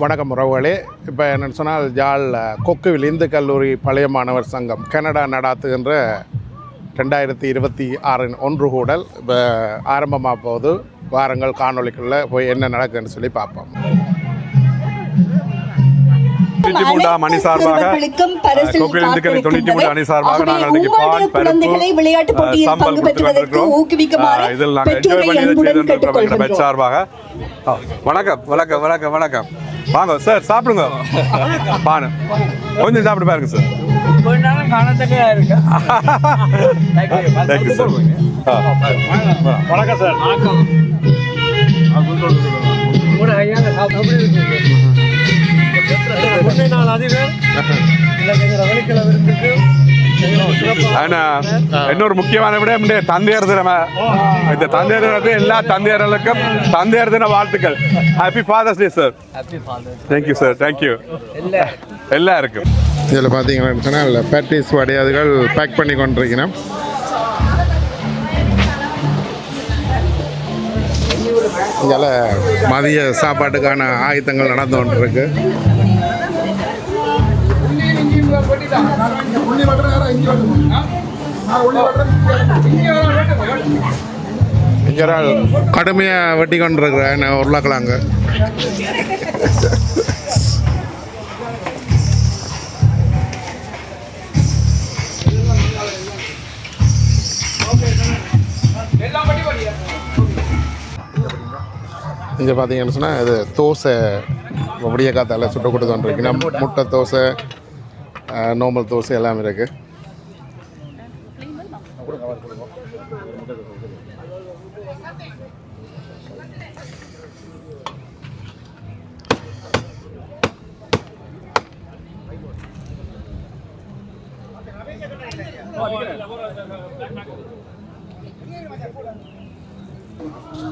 வணக்கம் உறவுகளே. இப்போ என்னென்னு சொன்னால் ஜாழ் கொக்குவில் இந்து கல்லூரி பழைய மாணவர் சங்கம் கனடா நடாத்துகின்ற 2026 ஒன்றுகூடல் இப்போ ஆரம்பமாக போகுது. வாரங்கள் காணொலிக்குள்ளே போய் என்ன நடக்குதுன்னு சொல்லி பார்ப்போம். அணி சார்பாக கொக்குவில் இந்து கல்லூரி 93 அணி சார்பாக நாங்கள் இன்னைக்கு பால் பருப்பு சாம்பார் கொடுத்துருக்கிறோம். இதில் நாங்கள் என்ஜாய் பண்ணி பெட் சார்பாக வணக்கம் வணக்கம் வணக்கம் வணக்கம். வாங்க சார், சாப்பிடுங்க. பானு கொஞ்சம் சாப்பிட்டு பாருங்க சார். Thank you sir. வணக்கம் சார். இன்னொரு முக்கியமான விட தந்தையர் தினம். இந்த தந்தையர் தினத்தை எல்லா தந்தையர்களுக்கும் தந்தையர் தின வாழ்த்துக்கள். Happy father's day sir. Thank you sir. Thank you எல்லாருக்கும். இதில் பார்த்தீங்கன்னா சொன்னால் பேட்டிஸ் வடையாதுகள் பேக் பண்ணி கொண்டிருக்கிறோம். இதில் மதிய சாப்பாட்டுக்கான ஆயத்தங்கள் நடந்து கொண்டிருக்கு. இங்கே கடுமையாக வெட்டி கொண்டிருக்கிறேன் உருளைக்கிழங்க. இங்கே பார்த்தீங்கன்னு சொன்னால் இது தோசை அப்படியே காத்தால சுட்டு கொடுத்துருக்குன்னா முட்டை தோசை, நார்மல் தோசை எல்லாமே இருக்குது.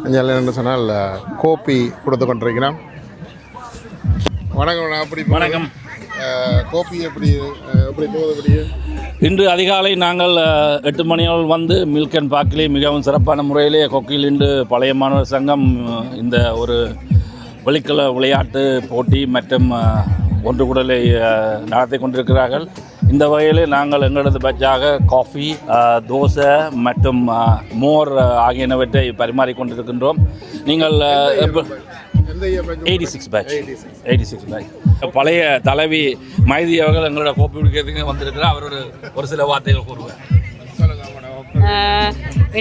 இங்கே என்ன சொன்னால் கோப்பி கொடுத்து கொண்டிருக்கிறோம். வணக்கம். அப்படி வணக்கம். கோப்பி எப்படி போகுது? இன்று அதிகாலை நாங்கள் 8 மணியோடு வந்து மில்க் அண்ட் பார்க்கிலே மிகவும் சிறப்பான முறையிலே கொக்கில் இன்று பழைய மாணவர் சங்கம் இந்த ஒரு வெளிக்கல விளையாட்டு போட்டி மற்றும் ஒன்று கூடலை நடத்தி கொண்டிருக்கிறார்கள். இந்த வகையில் நாங்கள் எங்களது பட்சாக காஃபி, தோசை மற்றும் மோர் ஆகியனவற்றை பரிமாறிக்கொண்டிருக்கின்றோம். நீங்கள் 86 பேட்ச் பழைய தலைவி மைதி அவர்கள் எங்களோட கோப்பி குடிக்கிறதுக்கு வந்திருக்கிறார். அவர் ஒரு சில வார்த்தைகள் கூறுவார்.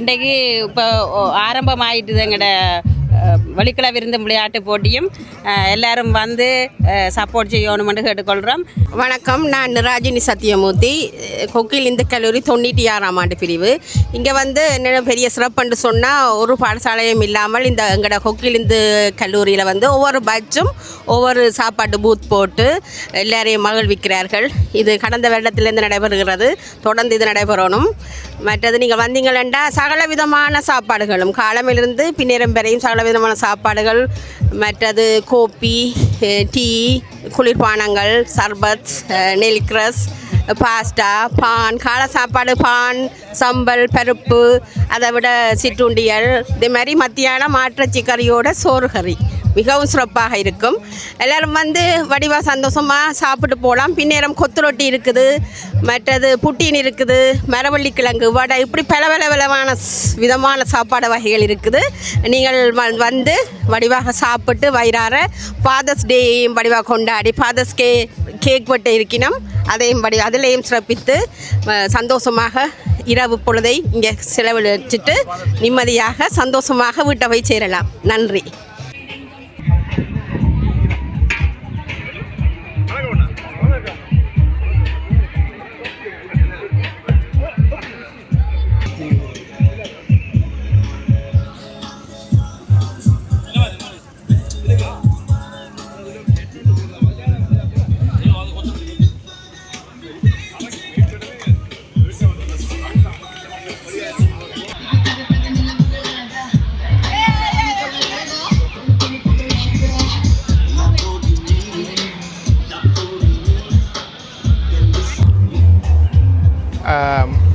இன்றைக்கு இப்போ ஆரம்பமாயிட்டுது எங்களோட வெளிக்கல விருந்து விளையாட்டு போட்டியும். எல்லாரும் வந்து சப்போர்ட் செய்யணும்னு கேட்டுக்கொள்கிறோம். வணக்கம். நான் நிராஜினி சத்தியமூர்த்தி, கொக்கில் இந்து கல்லூரி 96ஆம் ஆண்டு பிரிவு. இங்கே வந்து என்ன பெரிய சிறப்புன்னு சொன்னால், ஒரு பாடசாலையும் இல்லாமல் இந்த எங்களோட கொக்கில் இந்து கல்லூரியில் வந்து ஒவ்வொரு பேட்சும் ஒவ்வொரு சாப்பாட்டு பூத் போட்டு எல்லாரையும் மகிழ்விக்கிறார்கள். இது கடந்த வருடத்திலேருந்து நடைபெறுகிறது. தொடர்ந்து இது நடைபெறணும். மற்றது நீங்கள் வந்தீங்களா சகல விதமான சாப்பாடுகளும் காலமிலிருந்து பின்னேரம் வரையும் சகல விதமான சாப்பாடுகள், மற்றது கோப்பி, டீ, குளிர்பானங்கள், சர்பத், நெல்கிரஸ், பாஸ்டா, பான், காலை சாப்பாடு பான், சம்பல், பருப்பு, அதை விட சிற்றுண்டியல், இதே மாதிரி மத்தியானம் மாற்றச்சி கறியோட சோறு கறி மிகவும் சிறப்பாக இருக்கும். எல்லோரும் வந்து வடிவாக சந்தோஷமாக சாப்பிட்டு போகலாம். பின்னேரம் கொத்து ரொட்டி இருக்குது, மற்றது புட்டின் இருக்குது, மரவள்ளி கிழங்கு வடை, இப்படி பல விதமான சாப்பாடு வகைகள் இருக்குது. நீங்கள் வந்து வடிவாக சாப்பிட்டு வயிறார ஃபாதர்ஸ் டேயும் வடிவாக கொண்டாடி ஃபாதர்ஸ் கேக் வெட்ட இருக்கணும். அதையும் அதிலையும் சிறப்பித்து சந்தோஷமாக இரவு பொழுதை இங்கே செலவழிச்சிட்டு நிம்மதியாக சந்தோஷமாக வீட்டை போய் சேரலாம். நன்றி.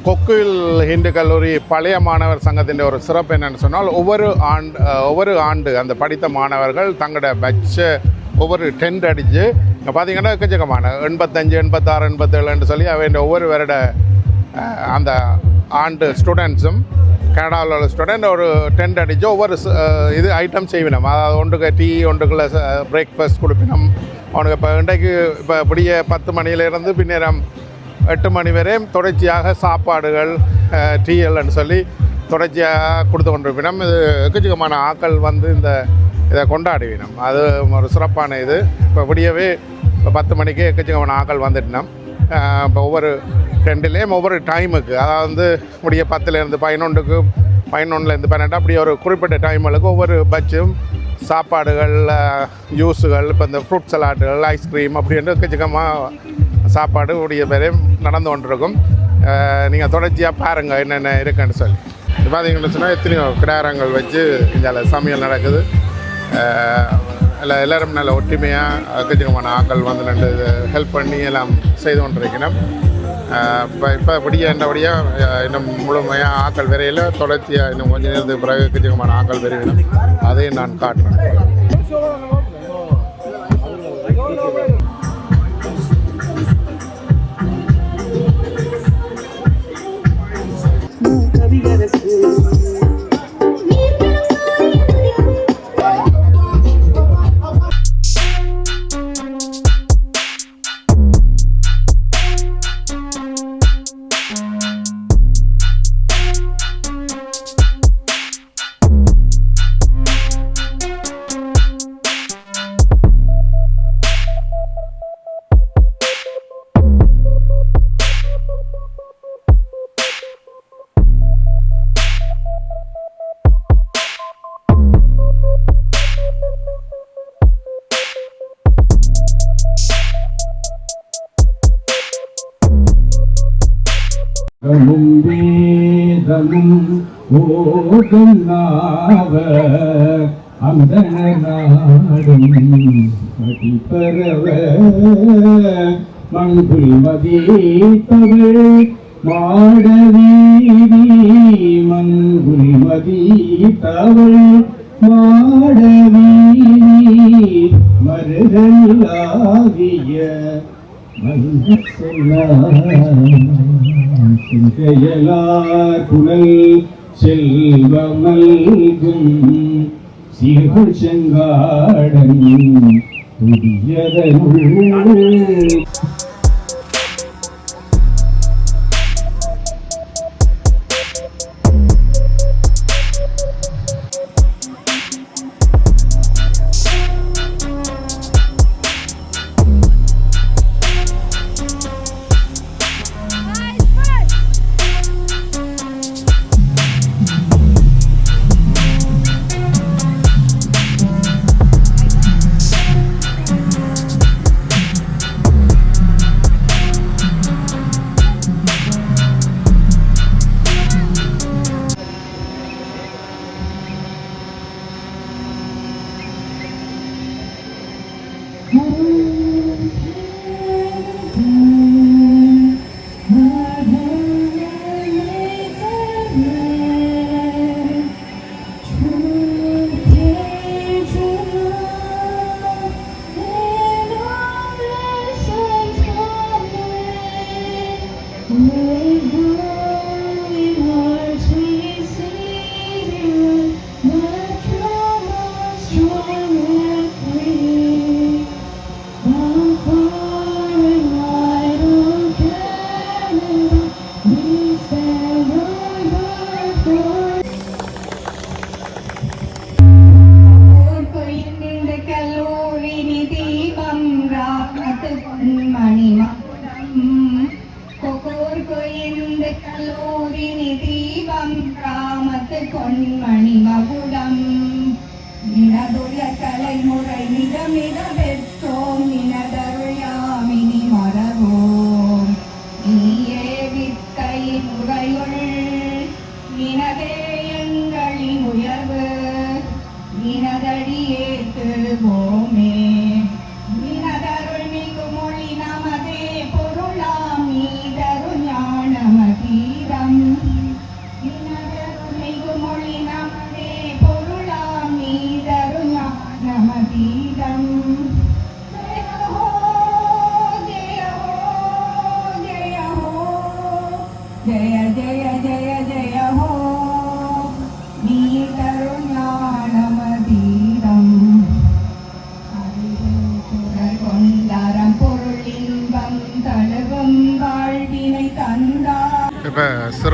கொக்குவில் இந்து கல்லூரி பழைய மாணவர் சங்கத்தின் ஒரு சிறப்பு என்னென்னு சொன்னால் ஒவ்வொரு ஆண்டு அந்த படித்த மாணவர்கள் தங்களோட பட்ச ஒவ்வொரு டென்ட் அடித்து இங்கே பார்த்தீங்கன்னா எக்கச்சக்கமான 85 86 87 சொல்லி அவன் ஒவ்வொரு வருட அந்த ஆண்டு ஸ்டூடெண்ட்ஸும் கனடாவில் உள்ள ஸ்டூடெண்ட் ஒரு டென்ட் அடித்து ஒவ்வொரு இது ஐட்டம் செய்வினோம். அதாவது ஒன்றுக்கு டீ ஒன்றுக்குள்ள பிரேக்ஃபாஸ்ட் கொடுப்பினோம் அவனுக்கு. இப்போ இன்றைக்கு இப்போ இப்படியே 10 மணியிலேருந்து பின்னேரம் 8 மணி வரையும் தொடர்ச்சியாக சாப்பாடுகள் டீ எல்லாம் சொல்லி தொடர்ச்சியாக கொடுத்து கொண்டிருப்பினோம். இது எக்கச்சக்கமான ஆக்கள் வந்து இதை கொண்டாடுவினோம். அது ஒரு சிறப்பான இது. இப்போ விடியவே இப்போ 10 மணிக்கு எக்கச்சக்கமான ஆக்கள் வந்துட்டோம். இப்போ ஒவ்வொரு டென்ட்லேயும் ஒவ்வொரு டைமுக்கு, அதாவது முடிய 10லேருந்து 11க்கு 11லேருந்து 12 அப்படி ஒரு குறிப்பிட்ட டைமுகளுக்கு ஒவ்வொரு பட்சும் சாப்பாடுகள் ஜூஸுகள் இப்போ இந்த ஃப்ரூட் சலாட்டுகள் ஐஸ்கிரீம் அப்படின்ட்டு எக்கச்சக்கமாக சாப்பாடு உடைய பேரையும் நடந்து கொண்டிருக்கும். நீங்கள் தொடர்ச்சியாக பாருங்கள் என்னென்ன இருக்குன்னு சொல்லி. இப்போ பார்த்தீங்கன்னு சொன்னால் எத்தனையோ கிடாரங்கள் வச்சு இங்கே சமையல் நடக்குது. எல்லோரும் நல்ல ஒற்றுமையாக எக்கச்சக்கமான ஆக்கள் வந்து ரெண்டு ஹெல்ப் பண்ணி எல்லாம் செய்து கொண்டிருக்கணும். இப்போ என்னபடியாக இன்னும் முழுமையாக ஆக்கள் விரையில் தொடர்ச்சியாக இன்னும் கொஞ்சம் நேரத்துக்கு பிறகு எக்கச்சக்கமான ஆக்கள் விரைவிடும். அதையும் நான் காட்டுறேன். வேதமும் ஓதுன்னாவர் அந்தனாடும் படிப்பரவ மண்புல் மதித்தவள் மாடவீதி மண்புல் மதித்தவள் மாடவீதி மருகலாகிய செங்கையலார் புனல் செல்வமல்கும் சீர்கள் செங்காடன் புதியதனுள் நமதீரம்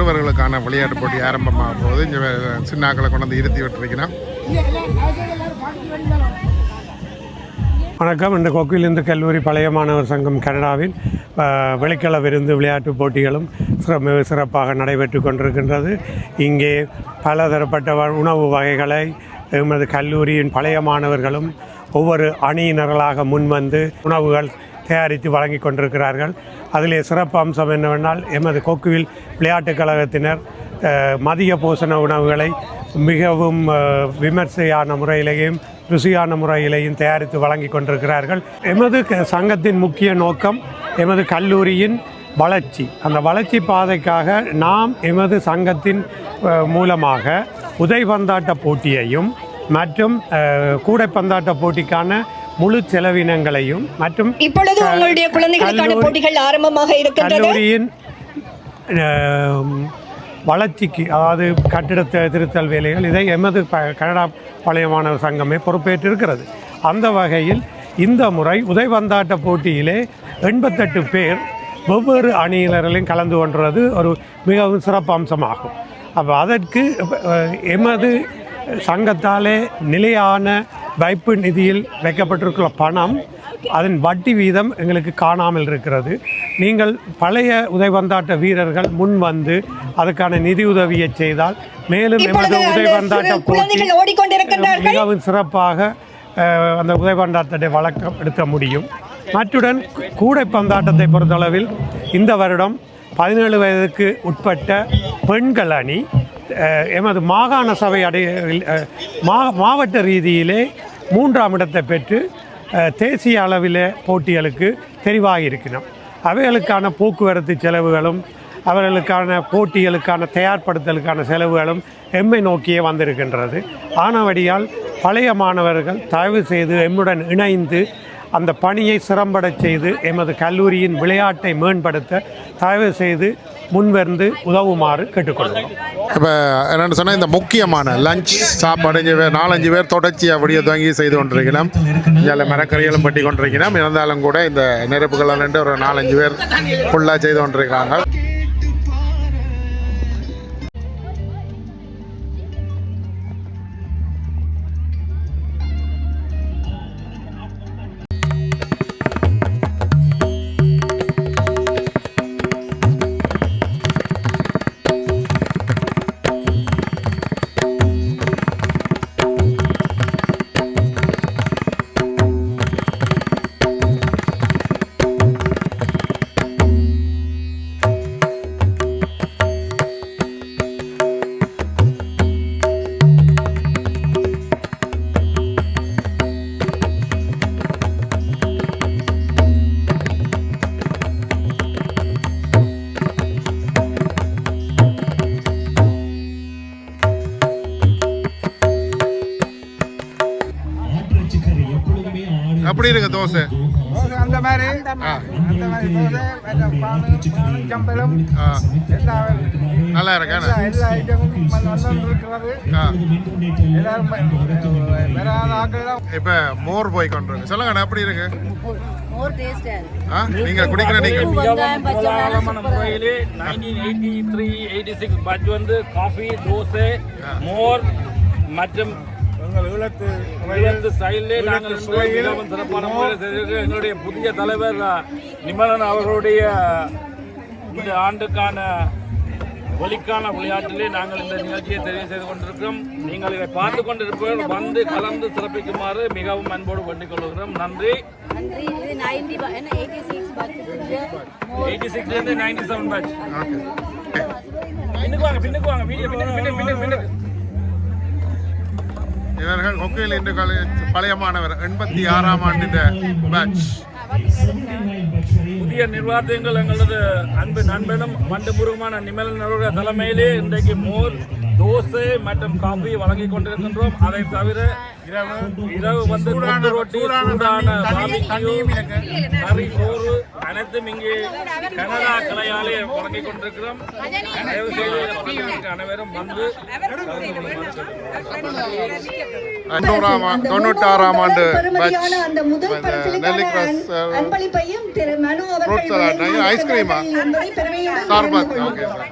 சிறுவர்களுக்கான விளையாட்டு போட்டி ஆரம்பமாக போகுது. இங்கே சின்னாக்களை கொண்டு வந்து இருத்தி விட்டுருக்கிறோம். வணக்கம். இந்த கொக்கில் இந்து கல்லூரி பழைய மாணவர் சங்கம் கனடாவின் வெளிக்கள விருந்து விளையாட்டு போட்டிகளும் சிறப்பாக நடைபெற்று கொண்டிருக்கின்றது. இங்கே பலதரப்பட்ட உணவு வகைகளை எமது கல்லூரியின் பழைய மாணவர்களும் ஒவ்வொரு அணியினர்களாக முன்வந்து உணவுகள் தயாரித்து வழங்கி கொண்டிருக்கிறார்கள். அதிலே சிறப்பு அம்சம் என்னவென்றால் எமது கொக்குவில் விளையாட்டுக் கழகத்தினர் மதிய போஷண உணவுகளை மிகவும் விமர்சையான முறையிலேயும் ருசியான முறையிலேயும் தயாரித்து வழங்கி கொண்டிருக்கிறார்கள். எமது சங்கத்தின் முக்கிய நோக்கம் எமது கல்லூரியின் வளர்ச்சி. அந்த வளர்ச்சி பாதைக்காக நாம் எமது சங்கத்தின் மூலமாக உதைபந்தாட்ட போட்டியையும் மற்றும் கூடைப்பந்தாட்ட போட்டிக்கான முழு செலவினங்களையும் மற்றும் இப்பொழுது உங்களுடைய குழந்தைகளுக்கான போட்டிகள் ஆரம்பமாக இருக்கின்றன. கல்லூரியின் வளர்ச்சிக்கு, அதாவது கட்டிட திருத்தல் வேலைகள், இதை எமது கனடா பழைய மாணவர் சங்கமே பொறுப்பேற்றிருக்கிறது. அந்த வகையில் இந்த முறை உதைபந்தாட்ட போட்டியிலே 88 பேர் வெவ்வேறு அணியினர்களையும் கலந்து கொண்டது ஒரு மிகவும் சிறப்பு அம்சமாகும். அப்போ அதற்கு எமது சங்கத்தாலே நிலையான வைப்பு நிதியில் வைக்கப்பட்டிருக்கிற பணம், அதன் வட்டி வீதம் எங்களுக்கு காணாமல் இருக்கிறது. நீங்கள் பழைய உதைபந்தாட்ட வீரர்கள் முன் வந்து அதுக்கான நிதி உதவியை செய்தால் மேலும் எமது உதைபந்தாட்ட போட்டி மிகவும் சிறப்பாக அந்த உதைபந்தாட்டத்தை வழக்கம் எடுக்க முடியும். மற்றுடன் கூடைப்பந்தாட்டத்தை பொறுத்தளவில் இந்த வருடம் 17 வயதுக்கு உட்பட்ட பெண்கள் அணி எமது மாகாண சபை மாவட்ட ரீதியிலே 3ஆம் இடத்தை பெற்று தேசிய அளவில் போட்டிகளுக்கு தெரிவாகியிருக்கிறோம். அவைகளுக்கான போக்குவரத்து செலவுகளும் அவர்களுக்கான போட்டிகளுக்கான தயார்படுத்தலுக்கான செலவுகளும் எம்மை நோக்கியே வந்திருக்கின்றது. ஆனபடியால் பழைய மாணவர்கள் தயவு செய்து எம்முடன் இணைந்து அந்த பணியை சிறம்பட செய்து எமது கல்லூரியின் விளையாட்டை மேம்படுத்த தயவு செய்து முன்வந்து உதவுமாறு கேட்டுக்கொள்கிறோம். இப்போ என்னென்னு சொன்னால், இந்த முக்கியமான லஞ்ச் சாப்பாடு 4-5 பேர் தொடர்ச்சி அப்படியே துவங்கி செய்து கொண்டிருக்கிறோம். இதில் மரக்கறிகளும் பட்டி கொண்டிருக்கிறோம். இருந்தாலும் கூட இந்த நெருப்புகளை ஒரு 4-5 பேர் ஃபுல்லாக செய்து கொண்டிருக்கிறாங்க. எப்படி இருக்கு தோசை? அந்த மாதிரி சம்பளம் நல்லா இருக்கா? எல்லா ஐட்டமும் இருக்கிறது. இப்போ மோர் போய் கொண்டிருக்கு. சொல்லுங்க, எப்படி இருக்கு? நீங்க குடிக்கிற முறையிலே 1983-86 பட்ஜ் வந்து காஃபி, தோசை, மோர் மற்றும் ஸ்டைலே நாங்கள் மிகவும் சிறப்பான முறையில் செய்திருக்கிறோம். எங்களுடைய புதிய தலைவர் நிமலன் அவர்களுடைய இந்த ஆண்டுக்கான ஒலிக்கான விளையாட்டிலே நாங்கள் இந்த நிகழ்ச்சியை தெரிவு செய்து கொண்டிருக்கிறோம். நீங்கள் இதை பார்த்து கொண்டிருப்பவர்கள் வந்து கலந்து சிறப்பிக்குமாறு மிகவும் அன்போடு வேண்டிக் கொள்கிறோம். நன்றி. 86 97 பேட்ச். பின்னுக்கு வாங்க வீடியோ பின்னுக்கு. இவர்கள் கொக்கையில் இன்று பழைய மாணவர் 86ஆம் ஆண்டு பேட்ச். புதிய நிர்வாகங்கள் எங்களது அன்பு நண்பனும் மண்டு முருகமான நிமலனருடைய தலைமையிலே இன்றைக்கு மோர், தோசை மற்றும் காஃபி வழங்கி கொண்டிருக்கின்றோம். அதை தவிர இரவு வந்து கொத்து ரொட்டி, சூடான பாபிக்யூ, கறி, சோறு அனைத்தும் இங்கே கனடா கிளையாலே வழங்கி கொண்டிருக்கிறோம். தயவு செய்து அனைவரும் வந்து 96ஆம் ஆண்டு அன்பளிப்பையும் திரு மனு அவர்கள் ஐஸ்கிரீமா சார்பாத். Okay sir.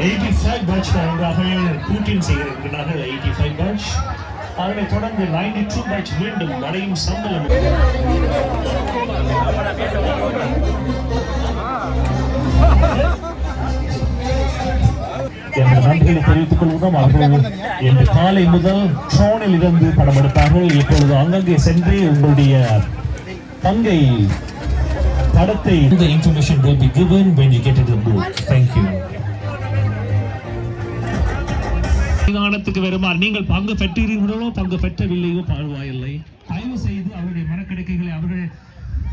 85 பேட்ச் தருகிறார்கள் பூட்டின் செய்கிறார்கள் 85 பேட்ச். அதனைத் தொடர்ந்து 92 பேட்ச் மீண்டும் வரையும் சம்பளம். நன்றிகளை தெரிவித்துக் கொள்கிறோம். அவர்கள் இன்று காலை முதல் ட்ரோனில் இருந்து படம் எடுத்தார்கள். இப்பொழுது அங்கங்கே சென்று உங்களுடைய பங்கை படத்தை the information will be given when you get into the booth. Thank you. மைதானத்துக்கு வருமாறு நீங்கள் பங்கு பெற்றீர்களோ பங்கு பெற்றவில்லையோ பரவாயில்லை. தயவு செய்து அவருடைய மனக்கிடக்கைகளை அவர்கள்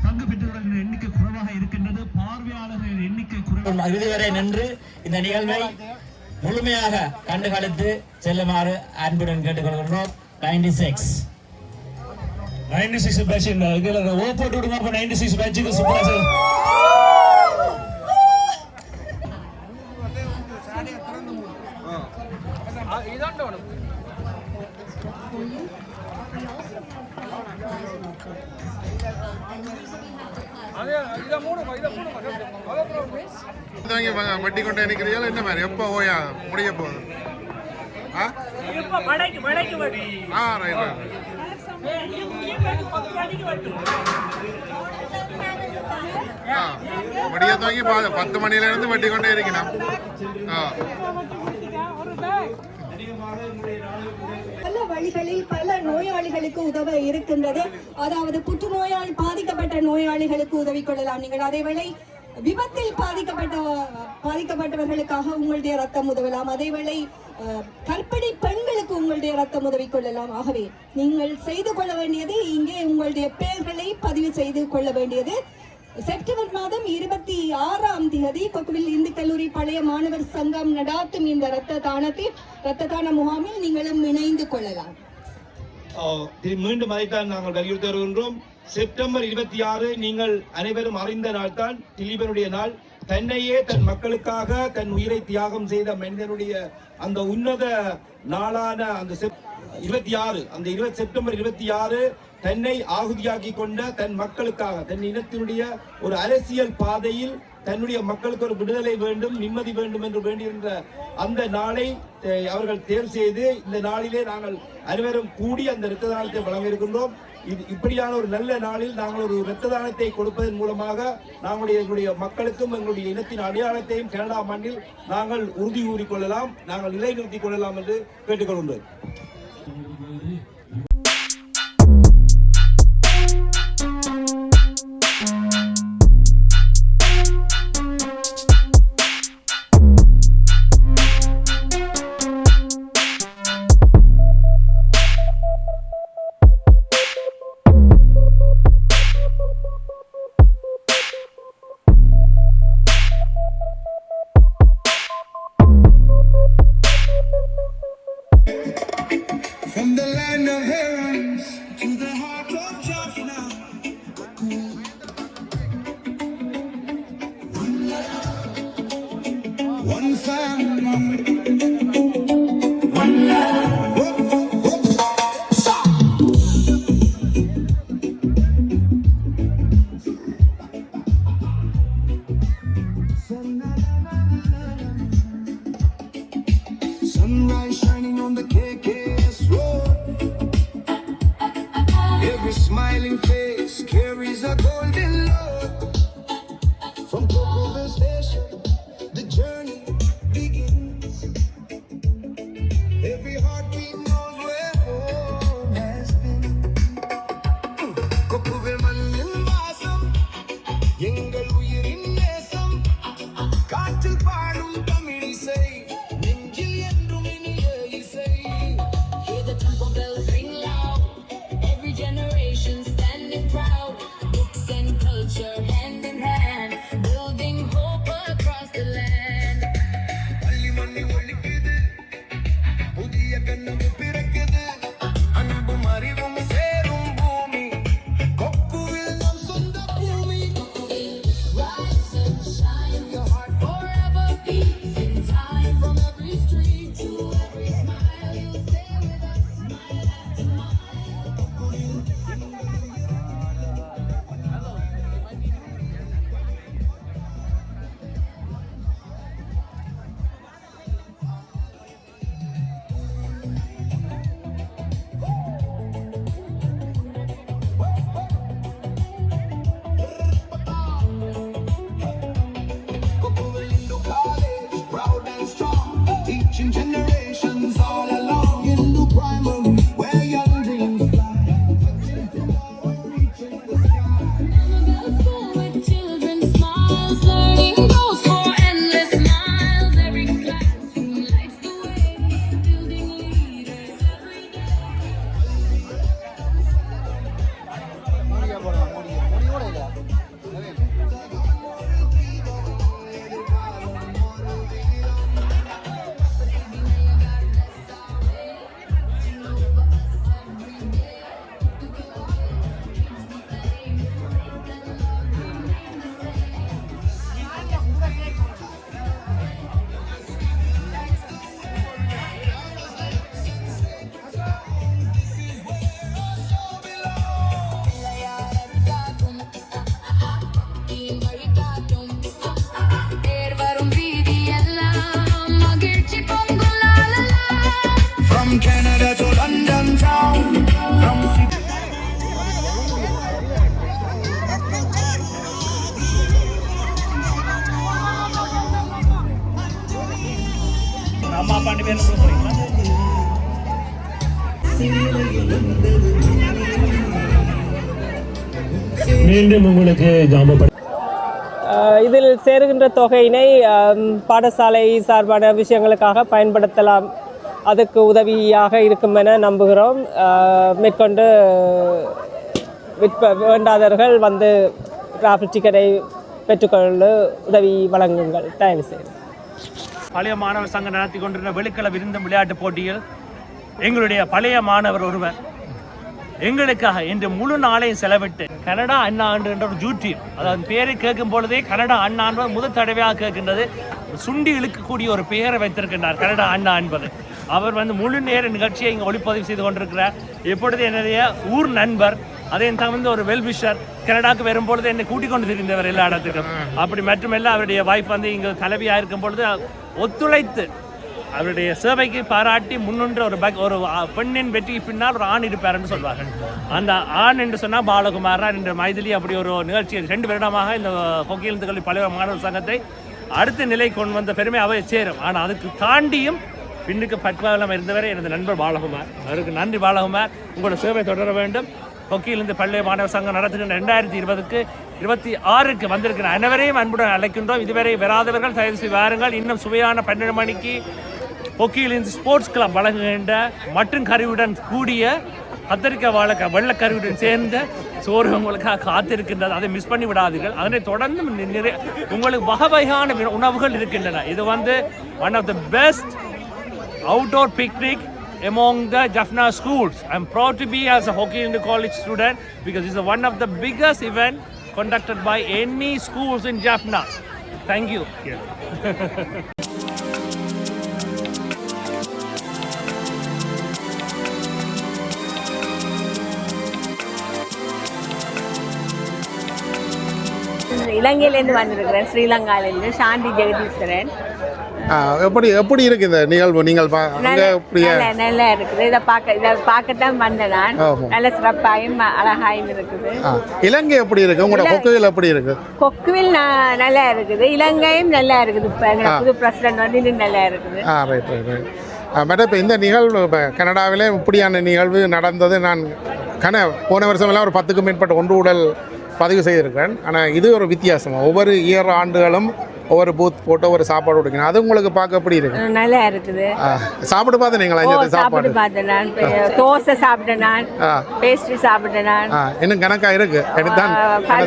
பங்கு பெற்றவர்களின் எண்ணிக்கை குறைவாக இருக்கின்றது. பார்வையாளர்களின் எண்ணிக்கை குறைவாக இறுதி வரை நின்று இந்த நிகழ்வை முழுமையாக கண்டுகளித்து செல்லுமாறு அன்புடன் கேட்டுக்கொள்கிறோம். 96 பேட்ச் ஓப்போட்டு விடுங்க. 96 பேட்சுக்கு சுப்ராஜ் வட்டி கொண்டு நினைக்கிறீங்களா என்ன மாதிரி எப்போ ஓயா முடிய போகுது? முடிய துவங்கி 10 மணியிலிருந்து வட்டி கொண்டே இருக்கணும். பல வழிகளில் பல நோயாளிகளுக்கு உதவ இருக்கின்றது. அதாவது புற்றுநோயால் பாதிக்கப்பட்ட நோயாளிகளுக்கு உதவி கொள்ளலாம். நீங்கள் அதேவேளை விபத்தில் பாதிக்கப்பட்டவர்களுக்காக உங்களுடைய ரத்தம் உதவலாம். அதேவேளை கர்ப்பிணி பெண்களுக்கு உங்களுடைய ரத்தம் உதவி கொள்ளலாம். ஆகவே நீங்கள் செய்து கொள்ள வேண்டியது இங்கே உங்களுடைய பெயர்களை பதிவு செய்து கொள்ள வேண்டியது. செப்டம்பர் மாதம் 26ஆம் தேதி கொக்குவில் இந்து கல்லூரி பழைய மாணவர் சங்கம் நடாத்தும் இந்த இரத்த தான முகாமில் நீங்களும் இணைந்து கொள்ளலாம். மீண்டும் அதைத்தான் நாங்கள் வலியுறுத்தி வருகின்றோம். செப்டம்பர் 26 நீங்கள் அனைவரும் அறிந்த நாள் தான் திலீபனுடைய நாள். தன்னையே தன் மக்களுக்காக தன் உயிரை தியாகம் செய்த மனிதனுடைய அந்த உன்னத நாளான அந்த 26 அந்த செப்டம்பர் 26 தன்னை ஆகுதியாக்கி கொண்ட தன் மக்களுக்காக தன் இனத்தினுடைய ஒரு அரசியல் பாதையில் தன்னுடைய மக்களுக்கு ஒரு விடுதலை வேண்டும், நிம்மதி வேண்டும் என்று வேண்டுகின்ற அந்த நாளை அவர்கள் தேர்வு செய்து இந்த நாளிலே நாங்கள் அனைவரும் கூடி அந்த இரத்த தானத்தை வழங்க இருக்கின்றோம். இது இப்படியான ஒரு நல்ல நாளில் நாங்கள் ஒரு இரத்த தானத்தை கொடுப்பதன் மூலமாக எங்களுடைய மக்களுக்கும் எங்களுடைய இனத்தின் அடையாளத்தையும் கனடா மண்ணில் நாங்கள் உறுதி கூறிக்கொள்ளலாம், நாங்கள் நிலைநிறுத்திக் கொள்ளலாம் என்று கேட்டுக்கொள்கின்றோம். From the land of herons to the heart of Jaffna, one family, one love. Stop. Sunrise shining on the KKS road. Every smiling face carries a golden load. From Cocoville Station, the journey begins. Every heartbeat knows where home has been. Cocoville Mallin Vasam, Yengal Uyirin Nesam, Katil Paadum Tamil Isai, Nenjil Endrum Iniye Isai. Hear the temple bells ring loud. Every generation standing proud. Books and மீண்டும் உங்களுக்கு இதில் சேருகின்ற தொகையினை பாடசாலை சார்பான விஷயங்களுக்காக பயன்படுத்தலாம். அதுக்கு உதவியாக இருக்கும் என நம்புகிறோம். மேற்கொண்டு வேண்டாதவர்கள் வந்து ராஃபிள் டிக்கெட்டை பெற்றுக்கொள்ள உதவி வழங்குங்கள். தயவு செய்து. பழைய மாணவர் சங்கம் நடத்தி கொண்டிருந்த வெளிக்கள விருந்தும் விளையாட்டு போட்டியில் எங்களுடைய பழைய மாணவர் ஒருவர் எங்களுக்காக இன்று முழு நாளையும் செலவிட்டு கனடா அண்ணா ஆண்டு என்ற ஒரு யூடியூப், அதாவது பேரை கேட்கும் பொழுதே கனடா அண்ணா என்பது முதல் தடவையாக கேட்கின்றது. சுண்டி இழுக்கக்கூடிய ஒரு பெயரை வைத்திருக்கின்றார் கனடா அண்ணா என்பது. அவர் வந்து முழு நேர நிகழ்ச்சியை இங்கே ஒளிப்பதிவு செய்து கொண்டிருக்கிறார். எப்பொழுது என்னுடைய ஊர் நண்பர், அதையும் தகுந்த ஒரு வெல்விஷர், கனடாவுக்கு வரும்பொழுது என்னை கூட்டிக் கொண்டு தெரிந்தவர் எல்லா இடத்துக்கும். அப்படி மட்டுமல்ல, அவருடைய வைஃப் வந்து இங்கே தலைவியாக இருக்கும் பொழுது ஒத்துழைத்து அவருடைய சேவைக்கு பாராட்டி முன்னின்ற ஒரு பெண்ணின் வெற்றிக்கு பின்னால் ஒரு ஆண் இருப்பார் என்று சொல்வார்கள். அந்த ஆண் என்று சொன்னால் பாலகுமாரா என்ற மைதிலி அப்படி ஒரு நிகழ்ச்சி 2 வருடமாக இந்த கொக்கியிலிருந்து கல்வி பழைய மாணவர் சங்கத்தை அடுத்த நிலை கொண்டு வந்த பெருமை அவை சேரும். ஆனால் அதுக்கு தாண்டியும் பின்னுக்கு பட்பாலம் இருந்தவரை எனது நண்பர் பாலகுமார். அவருக்கு நன்றி பாலகுமார். உங்களோட சேவை தொடர வேண்டும். கொக்கியிலிருந்து பழைய மாணவர் சங்கம் நடத்துகின்ற 2026 வந்திருக்கிற அனைவரையும் அன்புடன் அழைக்கின்றோம். இதுவரை வராதவர்கள் தயவு செய்து வாருங்கள். இன்னும் சுவையான 12 மணிக்கு கொக்கியிலிருந்து ஸ்போர்ட்ஸ் கிளப் வழங்குகின்ற மற்றும் கருவியுடன் கூடிய கத்தரிக்காய் வெள்ளக்கருவியுடன் சேர்ந்த சோறு உங்களுக்காக காத்திருக்கின்றது. அதை மிஸ் பண்ணி விடாதீர்கள். அதனை தொடர்ந்து உங்களுக்கு வகையான உணவுகள் இருக்கின்றன. இது வந்து one of the best outdoor picnic among the Jaffna schools. I am proud to be as a Hockey College student because it's one of the biggest event conducted by any schools in Jaffna. Thank you. இலங்கையிலேருந்து வந்திருக்கிறேன். ஸ்ரீலங்காவிலேருந்து சாந்தி ஜெகதீஸ்வரன். எப்படி இருக்கு இந்த நிகழ்வு? நீங்கள் நல்லா இருக்குது. இதை பார்க்கத்தான் வந்தேன் நான். நல்ல சிறப்பாயும் அழகாயும் இருக்குது. இலங்கை எப்படி இருக்கு? உங்களோட கொக்குவில் எப்படி இருக்கு? கொக்குவில் நல்லா இருக்குது. இலங்கையும் நல்லா இருக்குது. இப்போ புது பிரசிடென்ட் வந்து இன்னும் நல்லா இருக்குது. Right right right. மேடம், இப்போ இந்த நிகழ்வு கனடாவிலே இப்படியான நிகழ்வு நடந்தது நான் போன வருஷமெல்லாம் ஒரு 10க்கும் மேற்பட்ட ஒன்று உடல் பதிவு செய்திருக்கிறேன். ஆனால் இது ஒரு வித்தியாசமாக ஒவ்வொரு ஆண்டுகளும் ஒவ்வொரு பூத் போட்டு ஒரு சாப்பாடு கொடுக்கணும். அது உங்களுக்கு பார்க்க எப்படி இருக்கு? நல்லா இருக்குது. சாப்பிட்டு பார்த்தேன் நீங்களா? சாப்பாடு பார்த்தேன் நான். தோசை சாப்பிட்டேன் நான். பேஸ்ட்ரி சாப்பிட்டேன் நான். இன்னும் கணக்கா இருக்கு.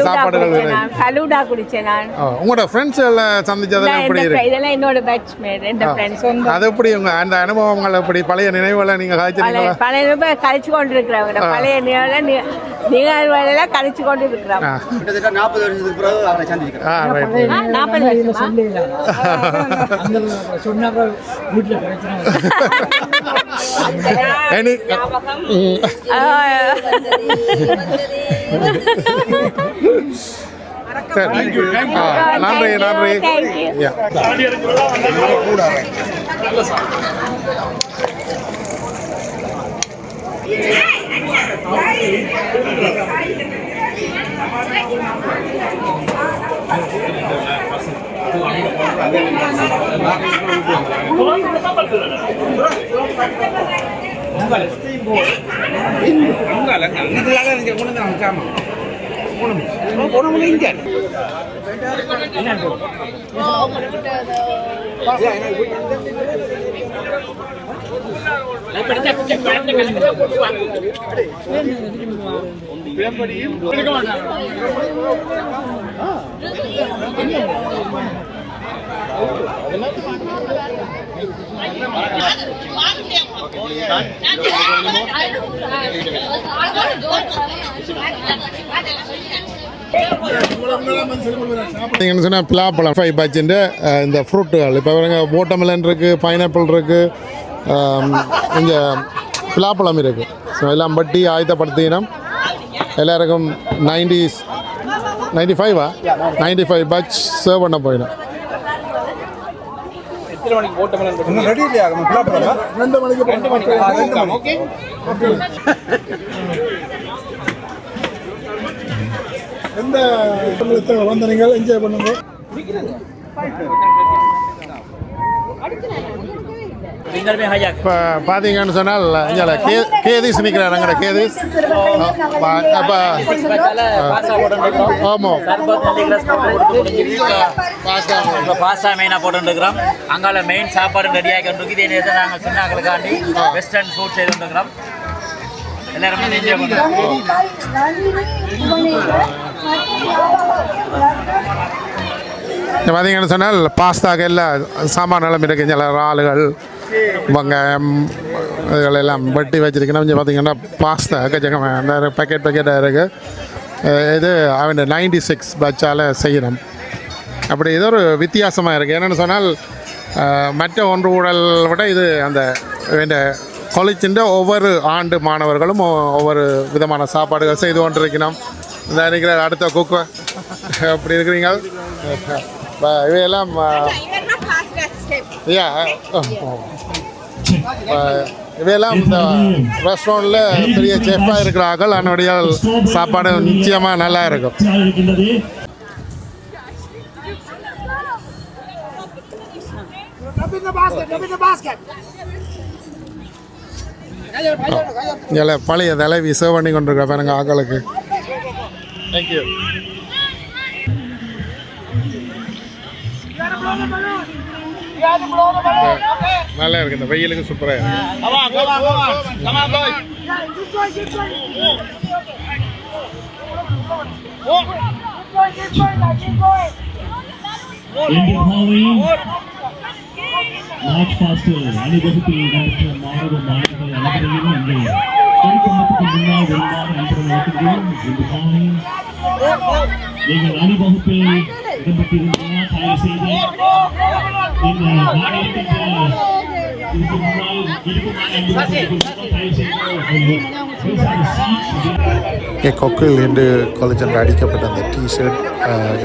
சாப்பாடுகள் ஃபலூடா குடிச்சேன் நான். உங்களோட ஃப்ரெண்ட்ஸ் எல்லாம் சந்திச்சதெல்லாம் எப்படி இருக்கு? இதெல்லாம் என்னோட பேட்ச்மேட், எந்த ஃப்ரெண்ட்ஸ். அது எப்படி உங்க அந்த அனுபவங்கள் எப்படி? பழைய நினைவுகளை நீங்க கழிச்சிருக்கீங்களா? பழைய நினைவுகளை கழிச்சு கொண்டு இருக்கிறவங்க. பழைய நிகழ்வுகளை கழிச்சு கொண்டு இருக்கிறோம். கிட்டத்தட்ட 40 வருஷத்துக்கு பிறகு அவரை சந்திக்கிறேன். 40 வருஷம் நன்றி நன்றி. பார்த்தீங்கன்னு சொன்னால் பிலாப்பழம் 5 பட்ஜெட்டு இந்த ஃப்ரூட்டுகள் இப்போ வாட்டர்மெலன் இருக்குது, பைனாப்பிள் இருக்குது, இங்கே பிலாப்பழம் இருக்குது. ஸோ எல்லாம் பட்டி ஆயத்தப்படுத்தினோம். எல்லாருக்கும் 95 பட்ச் சர்வ் பண்ண போயிடும். ரெடி இல்லையா? 2 மணிக்கு ஓகே. எந்த வந்து நீங்கள் என்ஜாய் பண்ணுங்க. இப்போ பார்த்தீங்கன்னு சொன்னால் இங்கே கேதிஸ் நிற்கிறார் அங்கே கேதிஸ் அப்போ ஆமாம் பாஸ்தா மெயினாக போட்டுருக்கிறோம். அங்கால மெயின் சாப்பாடு ரெடியாக கொண்டு இதே நேரத்தில் நாங்கள் சின்னாக்களுக்காண்டி வெஸ்டர்ன் ஃபுட் செய்து கொண்டிருக்கிறோம். எல்லாரும் வந்து என்ஜாய் பண்ணுறோம். பார்த்தீங்கன்னு சொன்னால் பாஸ்தாக்கு எல்லாம் சாமான் எல்லாம் இருக்குது. சில இறாலுகள் வெங்காயம் இதுகளெல்லாம் வெட்டி வச்சிருக்கணும். இங்கே பார்த்தீங்கன்னா பாஸ்தா எக்கச்சக்கமாக அந்த பேக்கெட்டாக இருக்குது. இது அவன் 96 பட்சால் செய்யணும். அப்படி இது ஒரு வித்தியாசமாக இருக்குது. என்னென்னு சொன்னால் மற்ற ஒன்று ஊழல் விட இது அந்த காலேஜிൻ്റെ ஒவ்வொரு ஆண்டு மாணவர்களும் ஒவ்வொரு விதமான சாப்பாடுகள் செய்து கொண்டிருக்கணும். இந்த நினைக்கிற அடுத்த குக்கு அப்படி இருக்கிறீங்க. இவையெல்லாம் இவையெல்லாம் இந்த ரெஸ்டாரண்ட்டில் பெரிய செஃப்பாக இருக்கிறார்கள். அதனுடைய சாப்பாடு நிச்சயமாக நல்லா இருக்கும். இதில் பழைய தலைவி சேவ் பண்ணி கொண்டிருக்கா பாருங்க ஆக்களுக்கு. தேங்க்யூ. நல்லா இருக்கு. இந்த வெயிலுக்கு சூப்பராக மார்ச் பாஸ்ட் அணிவகுப்பில் நடைபெற்ற மாணவ மாணவர்கள் அனைவரையும் இங்கே தொழிற்சங்கத்துக்கு முன்னால் வருமாறு அன்புடன் நடத்துகிறோம். இந்த காலை நீங்கள் அணிவகுப்பில் இடம்பெற்றிருந்தா தயவு செய்து இந்த நாடகத்திற்கு முன்னால் இருக்குமாறு தயவு செய்து கொக்கில் என்று காலேஜ் என்று அடிக்கப்பட்ட அந்த டிஷர்ட்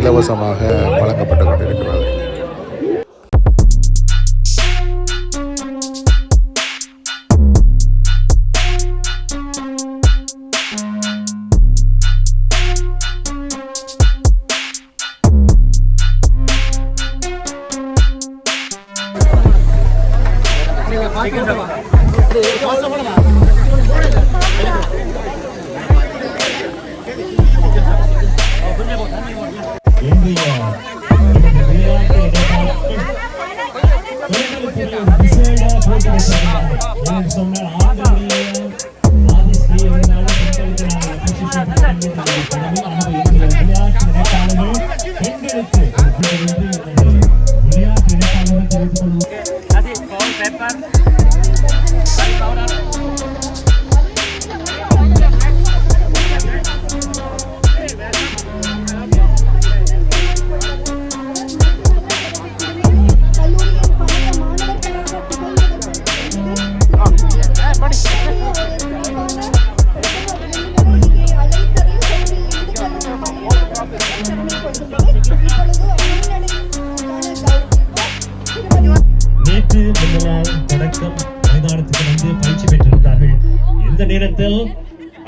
இலவசமாக வழங்கப்பட்டு கொண்டிருக்கிறது.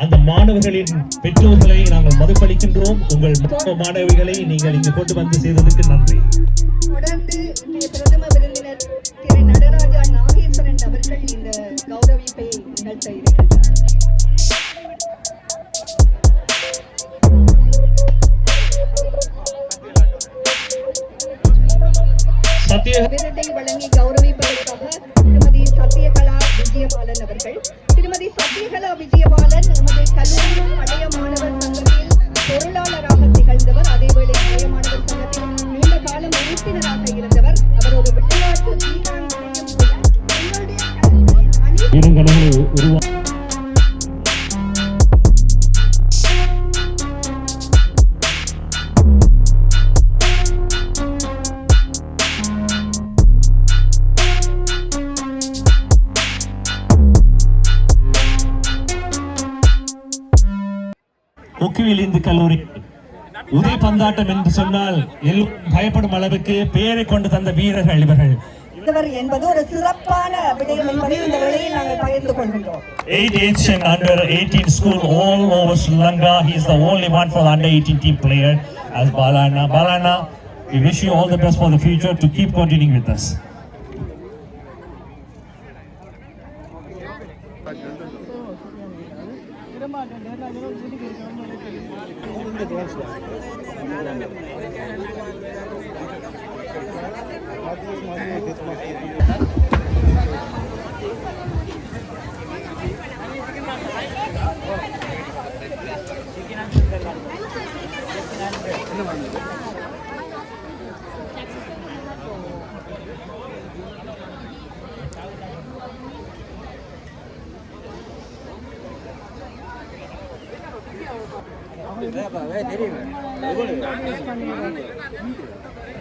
அந்த மாணவர்களின் பெற்றோர்களை நாங்கள் மதிப்பளிக்கின்றோம். உங்கள் மாணவிகளை நீங்கள் இங்கு கொண்டு வந்து செய்ததற்கு நன்றி. தொடர்ந்து பிரதம விருந்தினர் திரு நடராஜா நாகேஸ்வரன் அவர்கள் இந்த கௌரவிப்பை நிகழ்த்த இருக்கிறார். விருதை வழங்கி கௌரவிப்பதற்காக திருமதி சத்யகலா விஜயபாலன் அவர்கள். திருமதி சத்யகலா விஜயபாலன் நமது கல்லூரியின் பழைய மாணவர் சங்கத்தில் பொருளாளராக திகழ்ந்தவர். அதேவேளை பழைய மாணவர் சங்கத்தில் நீண்ட காலம் உறுப்பினராக இருந்தவர். அவர் ஒரு விளையாட்டு வீராங்கனையும் கொக்குவில் இந்து கல்லூரி உதய பந்தாட்டம் என்று சொன்னால் எல்லோரும் பயப்படும் அளவுக்கு பெயரை கொண்டு தந்த வீரர்கள் இவர்கள் என்பது ஒரு சிறப்பான விடயம் என்பதை இந்த வேளையில் நாங்கள் பகிர்ந்து கொள்கின்றோம். 8 and under 18 school all over Sri Lanka. He is the only one for the under 18 team player as Balana. Balana, we wish you all the best for the future to keep continuing with us.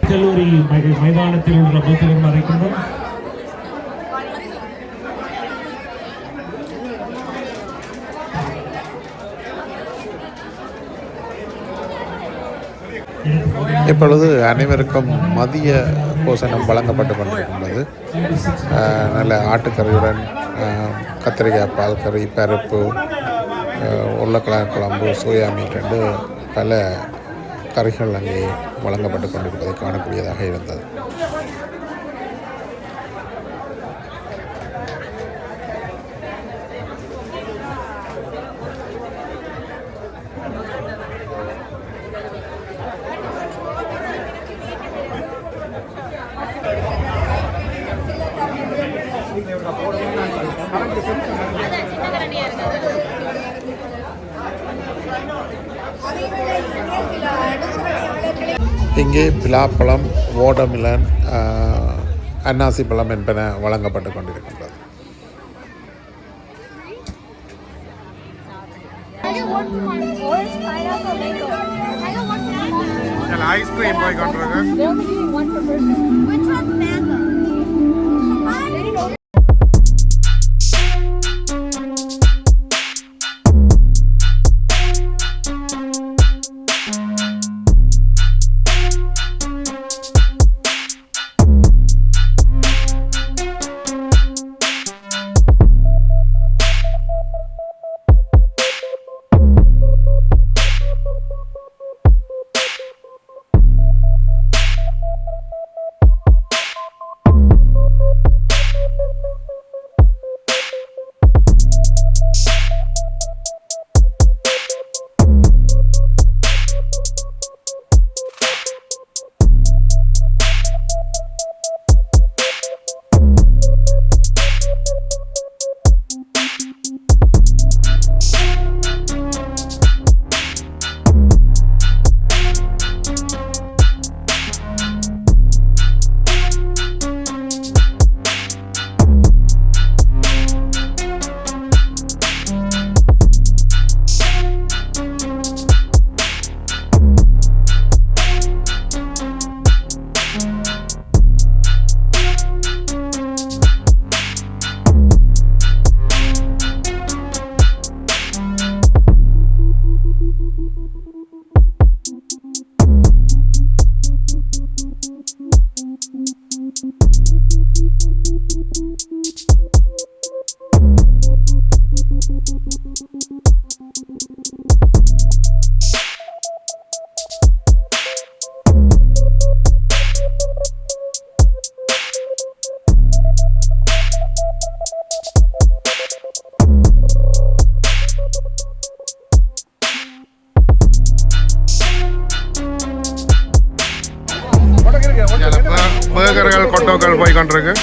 கல்லூரி மைதானத்தில் உள்ள பூத்திலும் அழைக்கின்றோம். இப்பொழுது அனைவருக்கும் மதிய போசனம் வழங்கப்பட்டு கொண்டிருக்கின்றது. நல்ல ஆட்டுக்கறியுடன் கத்திரிக்காய் பால் கறி, பருப்பு, உருளைக்கிழங்கு குழம்பு, சோயா மீட் என்று பல கறிகள் அங்கே வழங்கப்பட்டு கொண்டிருப்பதை காணக்கூடியதாக இருந்தது. இங்கே பிலாப்பழம், வாட்டர்மெலன், அன்னாசி பழம் என்பன வழங்கப்பட்டு கொண்டிருக்கின்றது. ஐஸ்கிரீம் போய் கொண்டிருக்கு. பேகர்கள், கொட்டோக்கள் போய் கொண்டிருக்கு.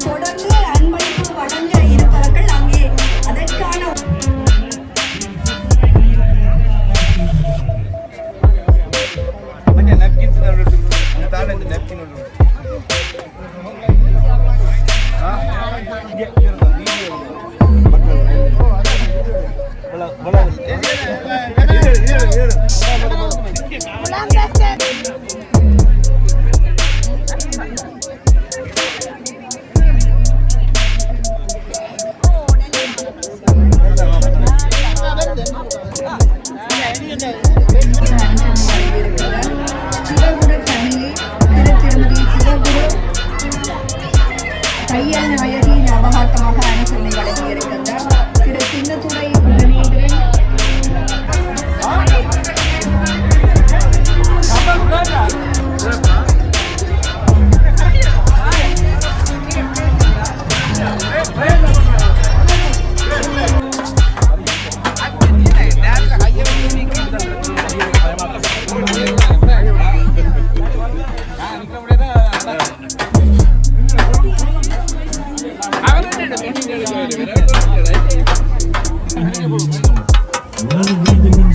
தொடர்ந்து அன்பளிப்பு வழங்க இருப்பவர்கள் அங்கே அதற்கான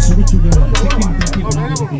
சுட சுட சிக்கன் தட்டி வழங்குவதற்கு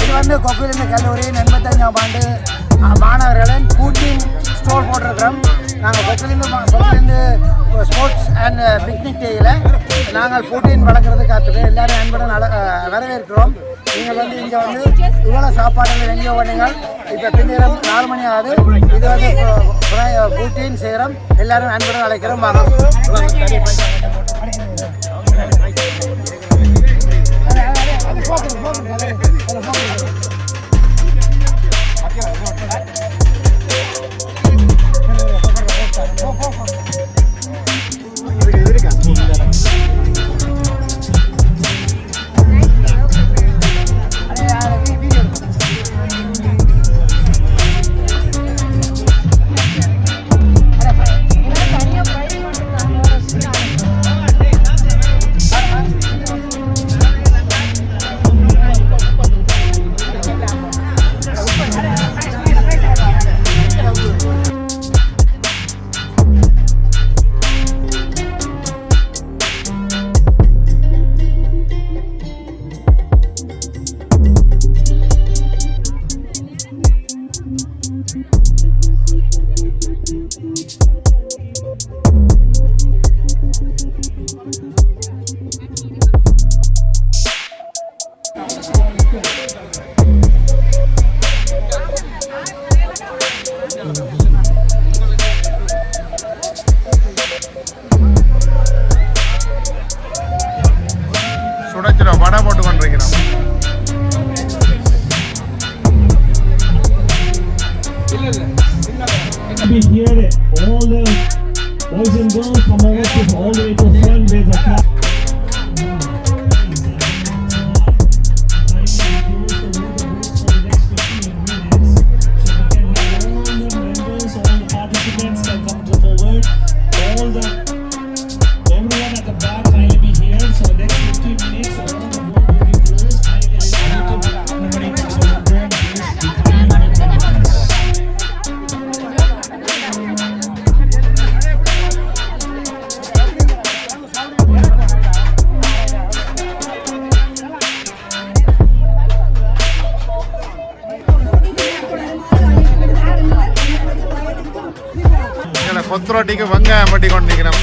இது வந்து கொக்குலிருந்து கல்லூரி 85ஆம் ஆண்டு மாணவர்களின் கூட்டின் ஸ்டோர் போட்டிருக்கிறோம். நாங்கள் கொக்குலிருந்து ஸ்போர்ட்ஸ் அண்ட் பிக்னிக் டேயில் நாங்கள் போட்டியின் வழங்குறது காத்துட்டு எல்லாரும் அன்புடன் வரவேற்கிறோம். நீங்கள் வந்து இங்கே வந்து இவ்வளோ சாப்பாடுகள் எங்கேயோ பண்ணீங்கள். இப்போ பின்னிரம் 4 மணி ஆகுது. இது வந்து போட்டியின் செய்கிறோம். எல்லாரும் அன்புடன் அழைக்கிறோம். வாங்க. சுடச்சுட வடை போட்டு கொண்டிருக்கிறோம். Be here, all the boys and girls from all the way to front with the flag. கொத்து ரொட்டிக்கு வெங்காயம் பட்டி கொண்டிருக்கிறோம்.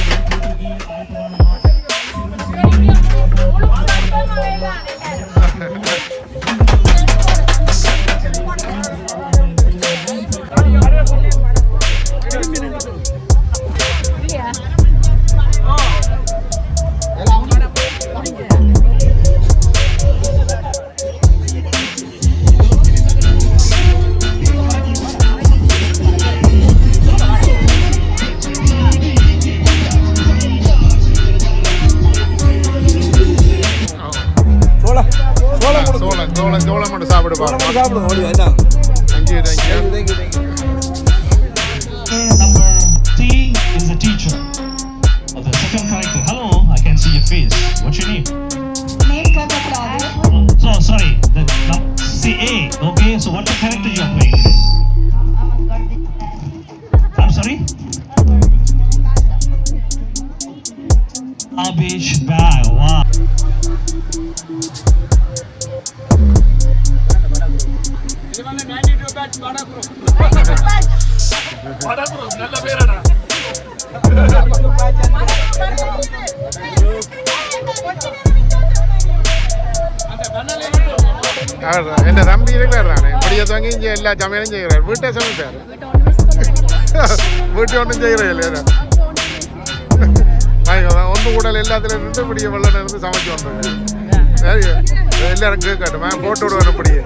சோளம் மட்டும் சாப்பிடுவாங்க. Number T is the teacher. Or the second character. Hello, I can see your face. What's your name? So sorry, the CA. Okay, so what's the character you're playing? I'm sorry. Abish Bag. Wow. என் தம்பி இருக்கிறாரு வாங்கி இங்கே எல்லா சமையலும் செய்கிறார். வீட்டை சமைப்பார். வீட்டை ஒன்றும் செய்கிறேன் இல்லையா? ஒன்று கூடல் எல்லாத்துலேயும் இருந்து இப்படியே வெள்ளம் இருந்து சமைச்சு வந்துருங்க. எல்லாரும் கேட்கட்டும் மேம் போட்டு விடுவேன் இப்படியே.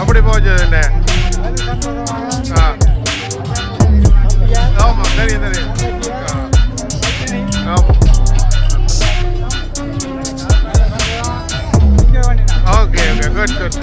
அப்படி போச்சு என்ன? ஆமாம் தெரியும் தெரியும். ஆமாம் ஓகே ஓகே குட் குட்.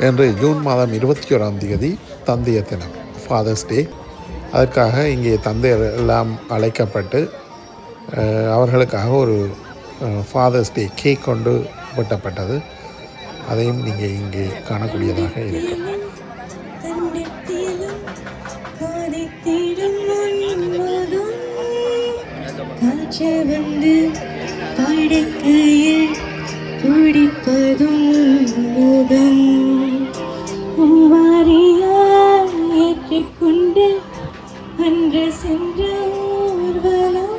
இன்று ஜூன் மாதம் 21ஆம் தேதி தந்தையர் தினம், ஃபாதர்ஸ் டே. அதற்காக இங்கே தந்தையர் எல்லாம் அழைக்கப்பட்டு அவர்களுக்காக ஒரு ஃபாதர்ஸ் டே கேக் கொண்டு வெட்டப்பட்டது. அதையும் நீங்கள் இங்கே காணக்கூடியதாக இருக்கும். ஏற்றிக்கொண்டு அன்று சென்ற ஊர்வலம்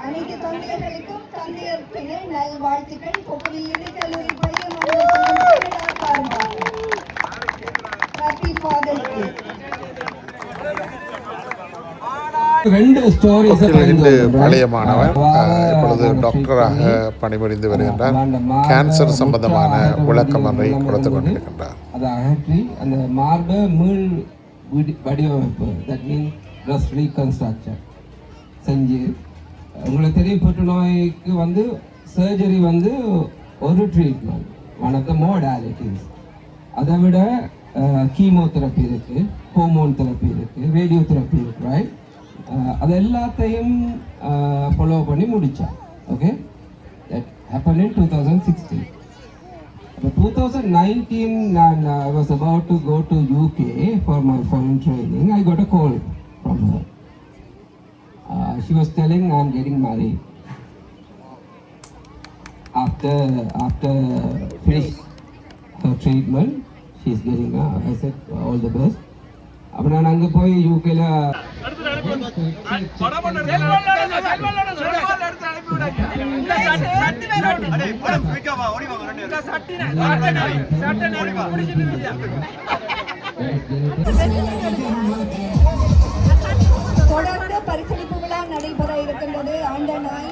அனைத்து தந்தையர்களுக்கும் தந்தையர் தின நல்வாழ்த்துக்கள். கொக்குவில் இந்து கல்லூரி பழைய மாணவர்கள் ஹாப்பி ஃபாதர்ஸ் டே. கொக்கிலிருந்து பழைய மாணவர் இப்பொழுது டாக்டராக பணிபுரிந்து வருகின்றார். கேன்சர் சம்பந்தமான விளக்கம் ஒன்றை கொடுத்து கொண்டிருக்கின்றார். அதை அகற்றி அந்த மார்பை மீள் வடிவமைப்பு, தட் மீன் பிரஸ்ட் ரீகன்ஸ்ட்ரக்ஷன் செஞ்சு, உங்களுக்கு தெரியும் புற்றுநோய்க்கு வந்து சர்ஜரி வந்து ஒரு treatment, one of the modalities. அதை விட கீமோதெரப்பி இருக்குது, ஹோமோன் தெரப்பி இருக்குது, ரேடியோ தெரப்பி இருக்குது, ரைட்? அது எல்லாத்தையும் ஃபாலோ பண்ணி முடித்தேன். Okay, that happen in 2016. அப்போ 2019 நான் I was about to go to UK for my foreign training. I got a call from her. She was telling I'm getting married. After finish her treatment, she's getting I said all the best. அப்போ நான் அங்கே போய் யூகேல தொடர்ந்து பரிசளிப்பு விழா நடைபெற இருக்கின்றது. அண்டர் 9,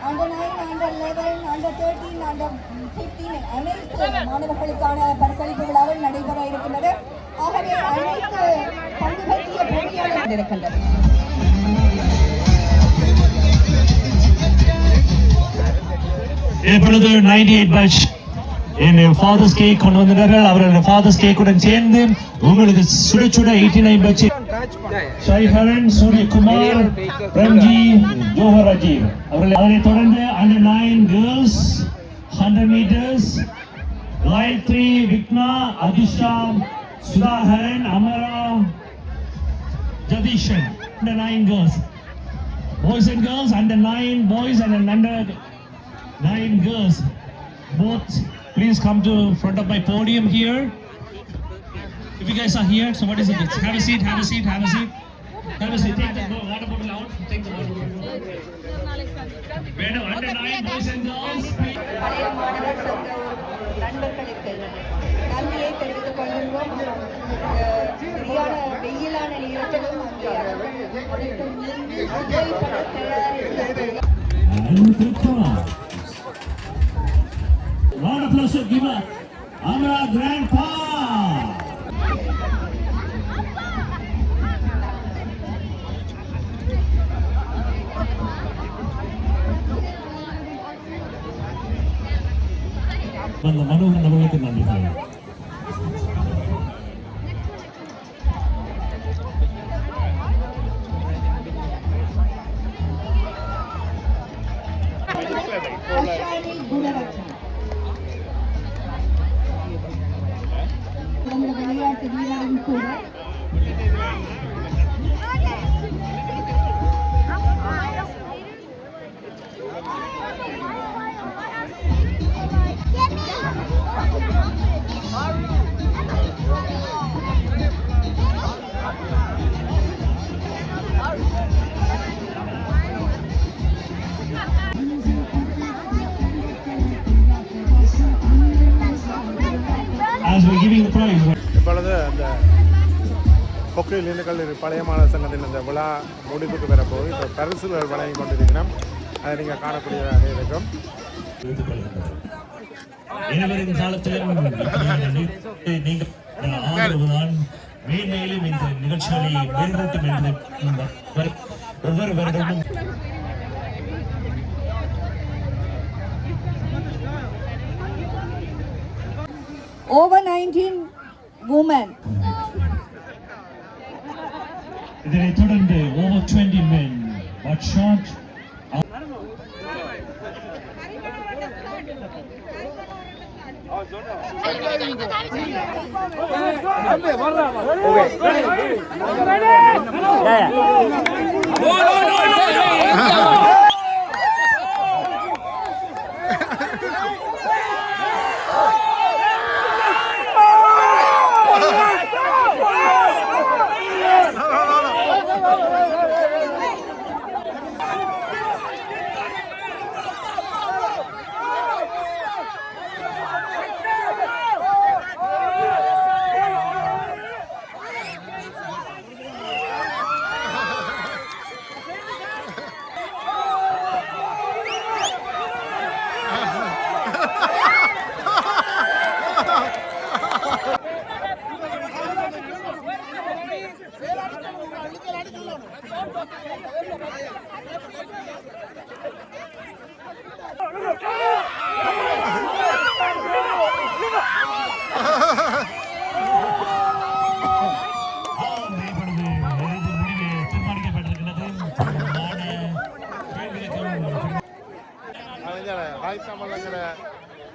அண்டர் 11, அண்டர் 13, அண்டர் 15 அனைத்து மாணவர்களுக்கான பரிசளிப்பு விழாவில் நடைபெற இருக்கின்றது. ஆகவே அனைத்து பங்கு பற்றிய போட்டியாளர்கள் இருக்கின்றனர். இப்பொழுது 98 பேட்ச் என் ஃபாதர்ஸ் கேக் கொண்டு வந்தார்கள். அவர்கள் ஃபாதர்ஸ் கேக்குடன் சேர்ந்து உங்களுக்கு சுட சுட 89 பேட்ச் ஷைஹரன், சூரியகுமார், பிரம்ஜி, ஜோஹர் அஜீப் அவர்கள். அதனைத் தொடர்ந்து under 9 girls 100 meters, lane 3 Vigna, Athisha, Sudhakaran, Amara, Jatheeshan. Under 9 girls, boys and girls, under 9 boys and under 9 girls. Both please come to front of my podium here. If you guys are here, so what is it? Have a seat, have a seat, have a seat. Have a seat. Take the water bottle out. Take the water bottle. Madam, under 9 boys and girls. பழைய மாணவர் சங்க நண்பர்களுக்கு நன்றியை தெரிவித்துக் கொள்கின்றோம். சரியான வெயிலான நேரத்திலும் அங்கே அவர்கள் அதற்கு நின்று புகைப்பட தயாரித்து Round of applause to give Amra Grandpa. வந்த மனோகரன் அவர்களுக்கு நன்றிகள். விளையாட்டு வீரரும் கூட As we're giving the prize. இப்பொழுது அந்த கொக்கில் இந்து கல்லூரி பழைய மாணவர் சங்கத்தின் இந்த விழா முடிவுக்கு வரப்போது இப்போ பரிசுகள் வழங்கி கொண்டிருக்கிறோம். அதை நீங்கள் காணக்கூடியதாக இருக்கும். இனிவரும் காலத்திலும் நீங்கள் ஆதரவுதான் மேன்மேலும் இந்த நிகழ்ச்சிகளை மேம்படுத்தும் என்று ஒவ்வொரு வருடமும் over 19 women. இதனைத் தொடர்ந்து over 20 men but short.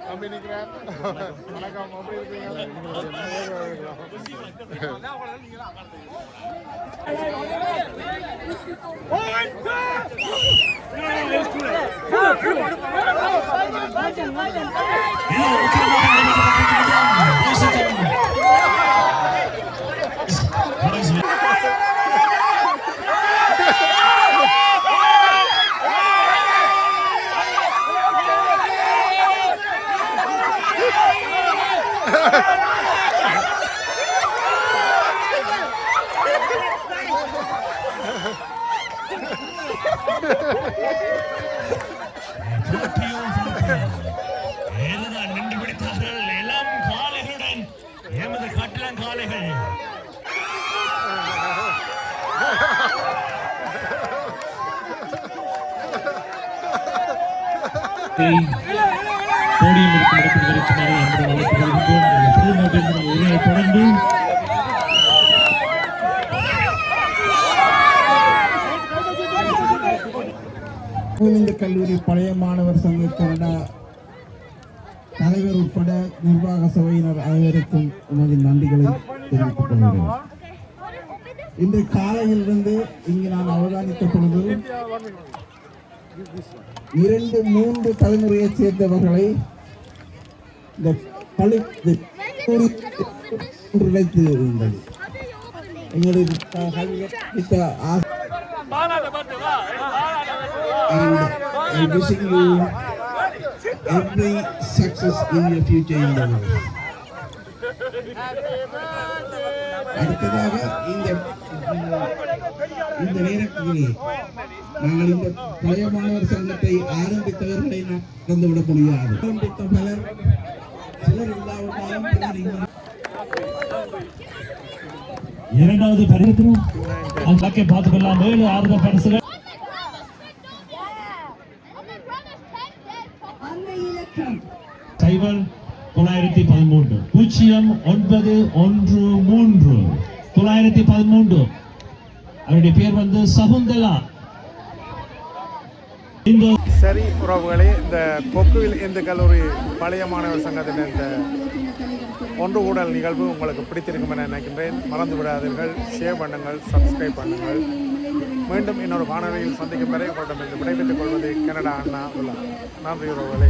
தம்பி நிற்கிறேன். வணக்கம், எப்படி நின்று பிடித்தார்கள் இளம் காளைகளுடன் எமது கட்டளங்காளைகள். போடியம் இருக்கும் இடத்தில் வருமாறு என்பதை தொடர்ந்து இந்த கல்லூரி பழைய மாணவர் சங்க கனடா தலைவர் உட்பட நிர்வாக சபையினர் அனைவருக்கும் உமது நன்றிகளை தெரிவித்துக் கொள்கிறேன். இன்று காலையிலிருந்து இங்கு நான் அவதானித்த பொழுது 2-3 தலைமுறையைச் சேர்ந்தவர்களை இந்த நினைத்து இருந்தது. எங்களுடைய and wishing you every success in your future endeavors. அடுத்ததாக இந்த நேரத்திலே நாங்கள் இந்த பழைய மாணவர் சங்கத்தை ஆரம்பித்தவர்களை நாம் மறந்துவிட முடியாது. பலர் சிலர் இல்லாவிட்டாலும் இரண்டாவது பரிசு அங்கே பார்த்துக்கொள்ளலாம். 7 ஆறுதல் பரிசுகள். சைபர் 913 0913 913. அவருடைய பேர் வந்து சகுந்தலா. சரி உறவுகளே, இந்த கொக்குவில் இந்து கல்லூரி பழைய மாணவர் சங்கத்தின் இந்த ஒன்று கூடல் நிகழ்வு உங்களுக்கு பிடித்திருக்கும் என நினைக்கின்றேன். மறந்து விடாதீர்கள், ஷேர் பண்ணுங்கள், சப்ஸ்கிரைப் பண்ணுங்கள். மீண்டும் இன்னொரு காணொலியில் சந்திக்கும் வரை உங்களிடம் விடைபெற்றுக் கொள்வது கனடா அண்ணா உலா. நன்றி உறவுகளே.